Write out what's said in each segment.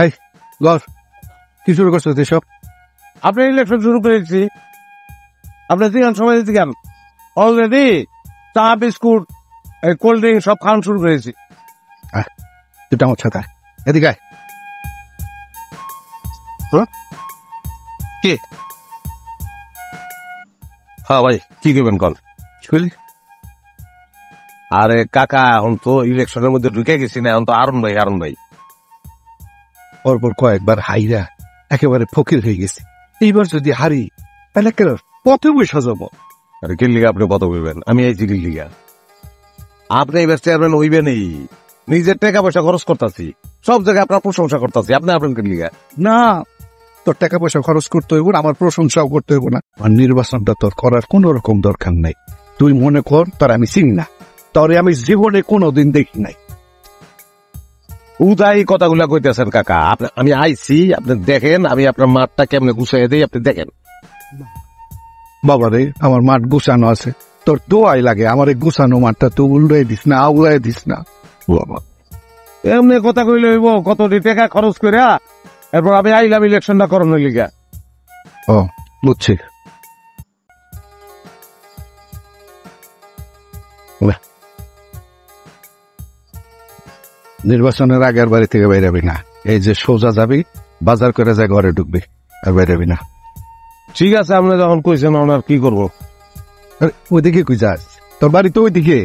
এই গর কি শুরু করছো এসব? আপনি ইলেকশন শুরু করেছি, আপনি দিন সময় দিতে কেন? অলরেডি চা বিস্কুট কোল্ড ড্রিঙ্ক সব খাওয়ান শুরু করেছি। দুটা আমার সাথে এদিকে আয়। কি? হ্যাঁ ভাই, কি করবেন কল? শুনলি আরে কাকা, এখন তো ইলেকশনের মধ্যে ঢুকে গেছি না, এখন তো আরুন ভাই পরপর কয়েকবার হাইরা একেবারে ফকির হয়ে গেছি। এইবার যদি হারি তাহলে কেন পথে বসে যাবো। আরে কিল্লিগা আপনি কত বলবেন? আমি আইছি কিল্লিগা। আপনি এবার চেয়ারম্যান হইবেনই, নিজের টাকা পয়সা খরচ করতেছি, সব জায়গায় আপনার প্রশংসা করতেছি, আপনি আপনার কিল্লিগা। না, তোর টাকা পয়সা খরচ করতে হইব না, আমার প্রশংসাও করতে হইব না। আমার নির্বাচনটা তোর করার কোন রকম দরকার নাই। তুই মনে কর তোর আমি চিনি না, তোরে আমি জীবনে কোনোদিন দেখি নাই। উদাই কথাগুলা কইতেছেন কাকা। আমি আইছি, আপনি দেখেন আমি আপনার মাঠটা কেমনে গুছাই দেই, আপনি দেখেন। বাবা রে, আমার মাঠ গুছানো আছে, তোর দোয়াই লাগে আমার এই গুছানো মাঠটা তুই উল্টাই দিস না, আউলাই দিস না বাবা। এমনি কথা কইলে হইব, কত টাকা খরচ করে এরপর আমি আইলাম ইলেকশনটা করানোর লিগা। ও বুঝছি। নির্বাচনের আগে আর বাড়ি থেকে বাইরাবি না। এই যে সোজা যাবি, বাজার করে যায় ঘরে ঢুকবি, আর বাইরাবি না। ঠিক আছে, আপনি যখন কইছেন আর কি করবো। ওইদিকে কই যাস? তোর বাড়ি তো ওইদিকে।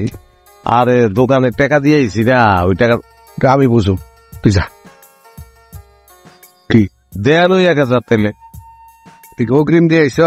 আরে দোকানে টাকা দিয়েছি না, ওই টাকা আমি বুঝুম, তুই যা। দেন ওই 1000 তেলে। তুই অগ্রিম দিয়ে আইস।